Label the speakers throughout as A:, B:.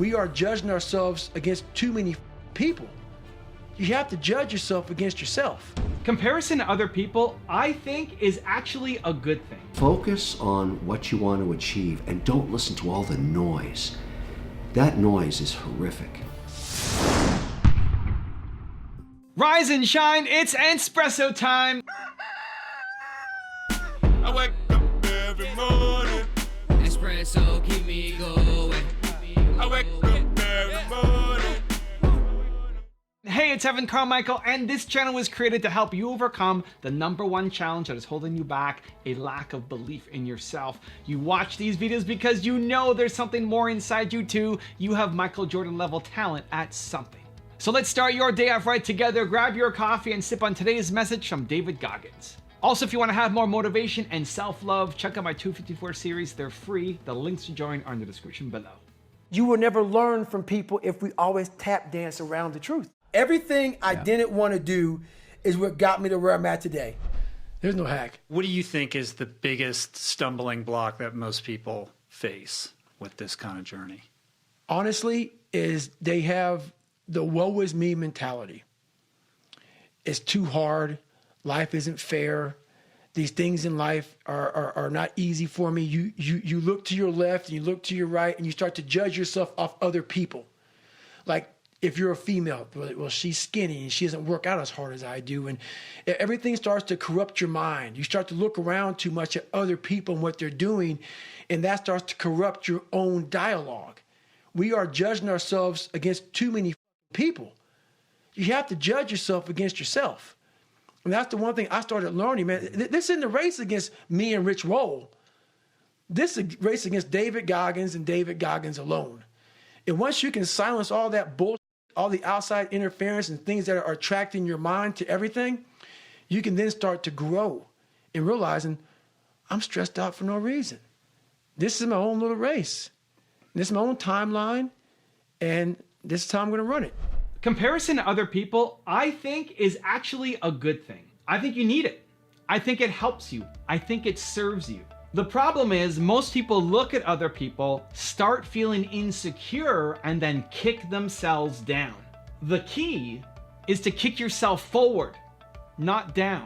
A: We are judging ourselves against too many people. You have to judge yourself against yourself.
B: Comparison to other people, I think, is actually a good thing.
C: Focus on what you want to achieve and don't listen to all the noise. That noise is horrific.
B: Rise and shine, it's Entspresso time!
D: I wake up every morning.
E: Espresso keep me going.
D: I wake up every morning.
B: Hey, it's Carmichael, and this channel was created to help you overcome the #1 challenge that is holding you back, a lack of belief in yourself. You watch these videos because you know there's something more inside you too. You have Michael Jordan level talent at something. So let's start your day off right together. Grab your coffee and sip on today's message from David Goggins. Also, if you want to have more motivation and self-love, check out my 254 series. They're free. The links to join are in the description below.
A: You will never learn from people if we always tap dance around the truth. Everything I didn't want to do is what got me to where I'm at today. There's no hack.
F: What do you think is the biggest stumbling block that most people face with this kind of journey?
A: Honestly, is they have the woe is me mentality. It's too hard. Life isn't fair. These things in life are not easy for me. You look to your left and you look to your right and you start to judge yourself off other people. Like, if you're a female, well, she's skinny and she doesn't work out as hard as I do. And everything starts to corrupt your mind. You start to look around too much at other people and what they're doing, and that starts to corrupt your own dialogue. We are judging ourselves against too many people. You have to judge yourself against yourself. And that's the one thing I started learning, man. This isn't a race against me and Rich Roll. This is a race against David Goggins and David Goggins alone. And once you can silence all that bullshit, all the outside interference and things that are attracting your mind to everything, you can then start to grow and realizing I'm stressed out for no reason. This is my own little race. This is my own timeline, and this is how I'm going to run it.
B: Comparison to other people, I think, is actually a good thing. I think you need it. I think it helps you. I think it serves you. The problem is most people look at other people, start feeling insecure, and then kick themselves down. The key is to kick yourself forward, not down.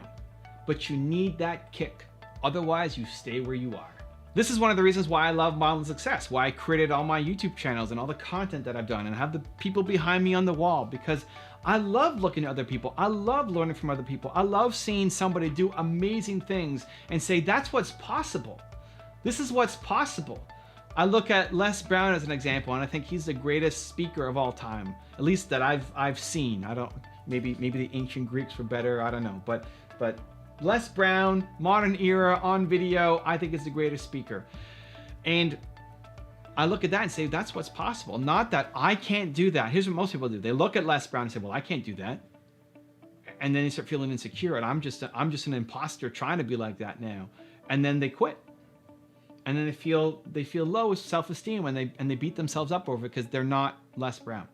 B: But you need that kick. Otherwise, you stay where you are. This is one of the reasons why I love Modeling Success, why I created all my YouTube channels and all the content that I've done and have the people behind me on the wall, because I love looking at other people. I love learning from other people. I love seeing somebody do amazing things and say, that's what's possible. This is what's possible. I look at Les Brown as an example, and I think he's the greatest speaker of all time, at least that I've seen. Maybe the ancient Greeks were better, I don't know, but Les Brown, modern era, on video, I think is the greatest speaker. And I look at that and say, that's what's possible. Not that I can't do that. Here's what most people do. They look at Les Brown and say, well, I can't do that. And then they start feeling insecure, and I'm just an imposter trying to be like that now. And then they quit. And then they feel low self-esteem, and they beat themselves up over it because they're not Les Brown.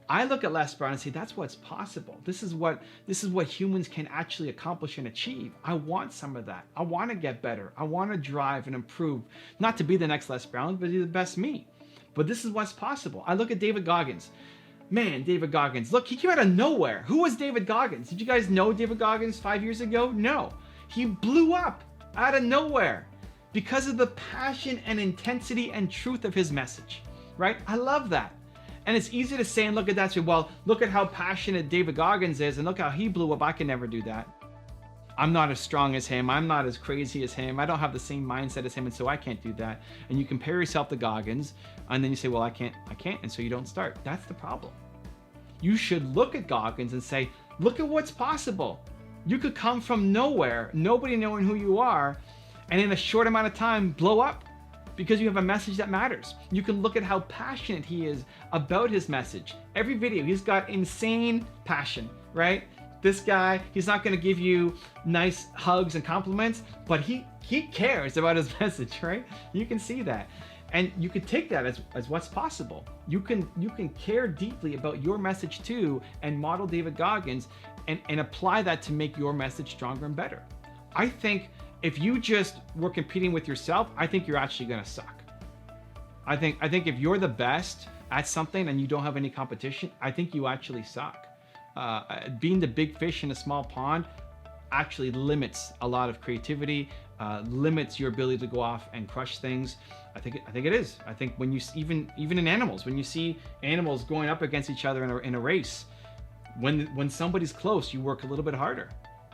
B: I look at Les Brown and say, that's what's possible. This is what humans can actually accomplish and achieve. I want some of that. I want to get better. I want to drive and improve, not to be the next Les Brown, but be the best me. But this is what's possible. I look at David Goggins. Man, David Goggins, look, he came out of nowhere. Who was David Goggins? Did you guys know David Goggins 5 years ago? No. He blew up out of nowhere because of the passion and intensity and truth of his message, right? I love that. And it's easy to say and look at that and say, well, look at how passionate David Goggins is and look how he blew up. I can never do that. I'm not as strong as him. I'm not as crazy as him. I don't have the same mindset as him, and so I can't do that. And you compare yourself to Goggins, and then you say, well, I can't, and so you don't start. That's the problem. You should look at Goggins and say, look at what's possible. You could come from nowhere, nobody knowing who you are, and in a short amount of time, blow up. Because you have a message that matters. You can look at how passionate he is about his message. Every video, he's got insane passion, right? This guy, he's not gonna give you nice hugs and compliments, but he cares about his message, right? You can see that. And you can take that as what's possible. You can care deeply about your message too and model David Goggins and apply that to make your message stronger and better. I think if you just were competing with yourself, I think you're actually gonna suck. I think if you're the best, at something and you don't have any competition, I think you actually suck. Being the big fish in a small pond actually limits a lot of creativity, limits your ability to go off and crush things. I think it is. I think when you even in animals, when you see animals going up against each other in a race, when somebody's close, you work a little bit harder,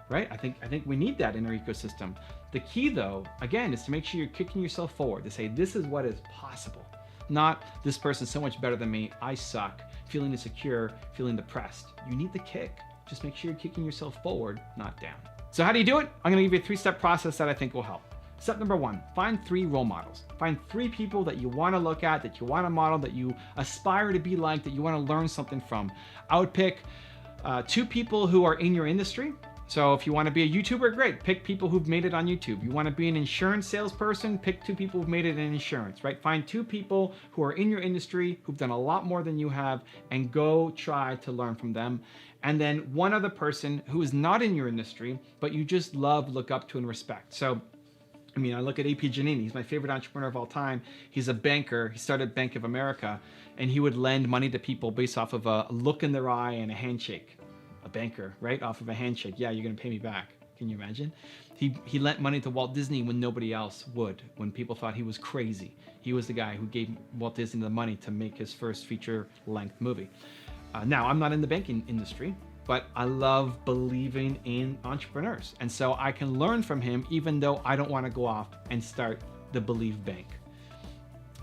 B: right? I think we need that in our ecosystem. The key, though, again, is to make sure you're kicking yourself forward to say this is what is possible, not this person's so much better than me, I suck, feeling insecure, feeling depressed. You need the kick. Just make sure you're kicking yourself forward, not down. So how do you do it? I'm gonna give you a 3-step process that I think will help. Step number 1, find 3 role models. Find 3 people that you wanna look at, that you wanna model, that you aspire to be like, that you wanna learn something from. I would pick 2 people who are in your industry. So if you wanna be a YouTuber, great, pick people who've made it on YouTube. You wanna be an insurance salesperson, pick 2 people who've made it in insurance, right? Find 2 people who are in your industry, who've done a lot more than you have, and go try to learn from them. And then 1 other person who is not in your industry, but you just love, look up to, and respect. So, I mean, I look at AP Giannini, he's my favorite entrepreneur of all time. He's a banker, he started Bank of America, and he would lend money to people based off of a look in their eye and a handshake. A banker, right? Off of a handshake. Yeah, you're gonna pay me back. Can you imagine? He lent money to Walt Disney when nobody else would, when people thought he was crazy. He was the guy who gave Walt Disney the money to make his first feature-length movie. Now, I'm not in the banking industry, but I love believing in entrepreneurs. And so I can learn from him, even though I don't want to go off and start the Believe Bank.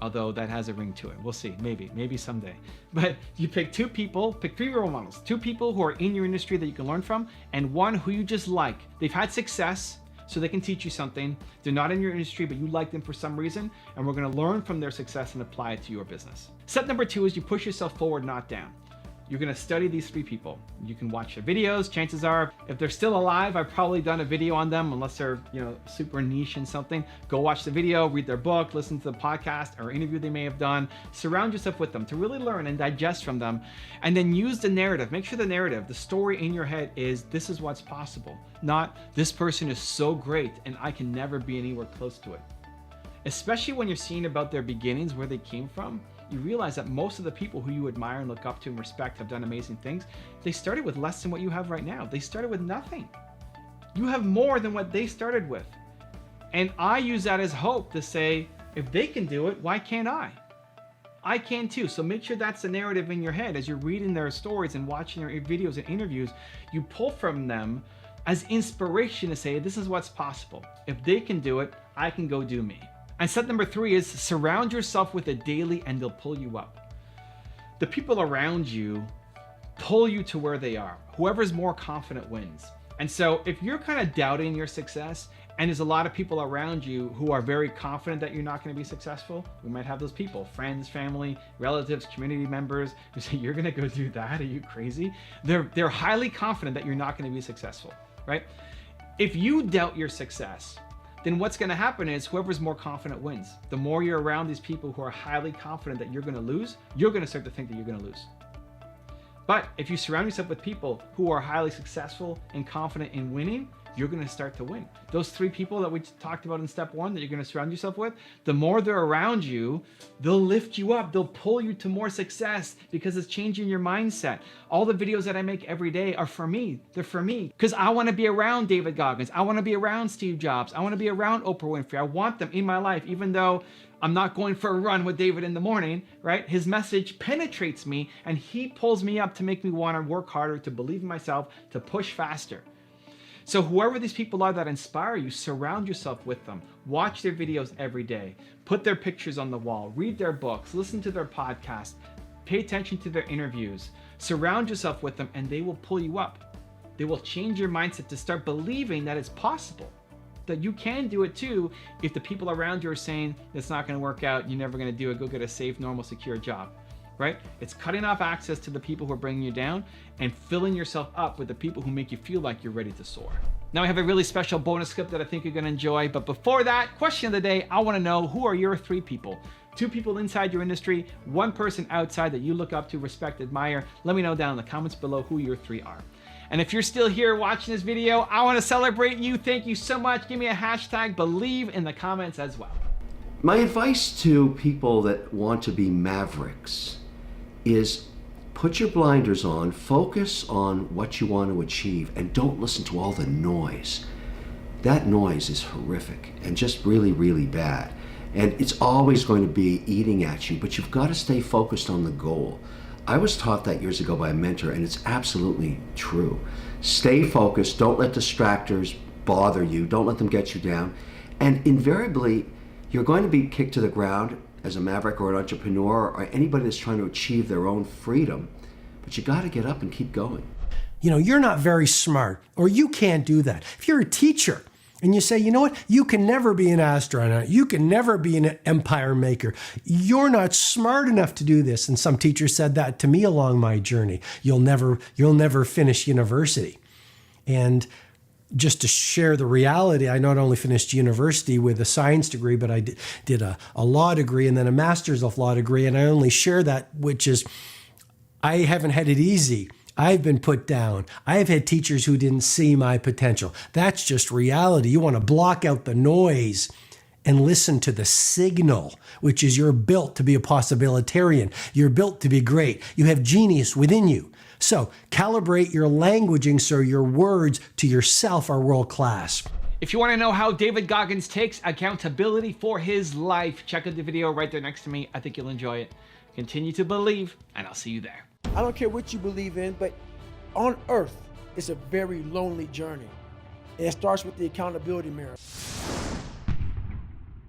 B: Although that has a ring to it. We'll see, maybe someday. But you pick 2 people, pick 3 role models, 2 people who are in your industry that you can learn from, and 1 who you just like. They've had success, so they can teach you something. They're not in your industry, but you like them for some reason, and we're gonna learn from their success and apply it to your business. Step number 2 is you push yourself forward, not down. You're gonna study these 3 people. You can watch their videos. Chances are, if they're still alive, I've probably done a video on them, unless they're super niche in something. Go watch the video, read their book, listen to the podcast or interview they may have done. Surround yourself with them to really learn and digest from them. And then use the narrative. Make sure the narrative, the story in your head is, this is what's possible. Not, this person is so great and I can never be anywhere close to it. Especially when you're seeing about their beginnings, where they came from. You realize that most of the people who you admire and look up to and respect have done amazing things. They started with less than what you have right now. They started with nothing. You have more than what they started with. And I use that as hope to say, if they can do it, why can't I? I can too. So make sure that's the narrative in your head as you're reading their stories and watching their videos and interviews. You pull from them as inspiration to say, this is what's possible. If they can do it, I can go do me. And step number 3 is surround yourself with it daily and they'll pull you up. The people around you pull you to where they are. Whoever's more confident wins. And so if you're kind of doubting your success and there's a lot of people around you who are very confident that you're not going to be successful, we might have those people, friends, family, relatives, community members who say, you're going to go do that? Are you crazy? They're highly confident that you're not going to be successful, right? If you doubt your success, then what's going to happen is whoever's more confident wins. The more you're around these people who are highly confident that you're going to lose, you're going to start to think that you're going to lose. But if you surround yourself with people who are highly successful and confident in winning, you're going to start to win. Those 3 people that we talked about in step 1 that you're going to surround yourself with, the more they're around you, they'll lift you up. They'll pull you to more success because it's changing your mindset. All the videos that I make every day are for me. They're for me because I want to be around David Goggins. I want to be around Steve Jobs. I want to be around Oprah Winfrey. I want them in my life, even though I'm not going for a run with David in the morning, right? His message penetrates me and he pulls me up to make me want to work harder, to believe in myself, to push faster. So whoever these people are that inspire you, surround yourself with them. Watch their videos every day. Put their pictures on the wall. Read their books. Listen to their podcasts. Pay attention to their interviews. Surround yourself with them and they will pull you up. They will change your mindset to start believing that it's possible, that you can do it too if the people around you are saying it's not going to work out, you're never going to do it, go get a safe, normal, secure job. Right? It's cutting off access to the people who are bringing you down and filling yourself up with the people who make you feel like you're ready to soar. Now I have a really special bonus clip that I think you're gonna enjoy, but before that, question of the day, I wanna know, who are your 3 people? 2 people inside your industry, 1 person outside that you look up to, respect, admire. Let me know down in the comments below who your 3 are. And if you're still here watching this video, I wanna celebrate you. Thank you so much. Give me a hashtag believe in the comments as well.
C: My advice to people that want to be mavericks is put your blinders on, focus on what you want to achieve, and don't listen to all the noise. That noise is horrific and just really, really bad. And it's always going to be eating at you, but you've got to stay focused on the goal. I was taught that years ago by a mentor, and it's absolutely true. Stay focused, don't let distractors bother you, don't let them get you down. And invariably, you're going to be kicked to the ground as a maverick or an entrepreneur or anybody that's trying to achieve their own freedom, but you got to get up and keep going.
G: You know, you're not very smart, or you can't do that. If you're a teacher and you say, you know what, you can never be an astronaut, you can never be an empire maker, you're not smart enough to do this. And some teachers said that to me along my journey. You'll never finish university. And just to share the reality, I not only finished university with a science degree, but I did a law degree and then a master's of law degree. And I only share that, which is, I haven't had it easy. I've been put down. I've had teachers who didn't see my potential. That's just reality. You want to block out the noise and listen to the signal, which is you're built to be a possibilitarian. You're built to be great. You have genius within you. So calibrate your languaging so your words to yourself are world class.
B: If you want to know how David Goggins takes accountability for his life, check out the video right there next to me. I think you'll enjoy it. Continue to believe, and I'll see you there.
A: I don't care what you believe in, but on earth, it's a very lonely journey. And it starts with the accountability mirror.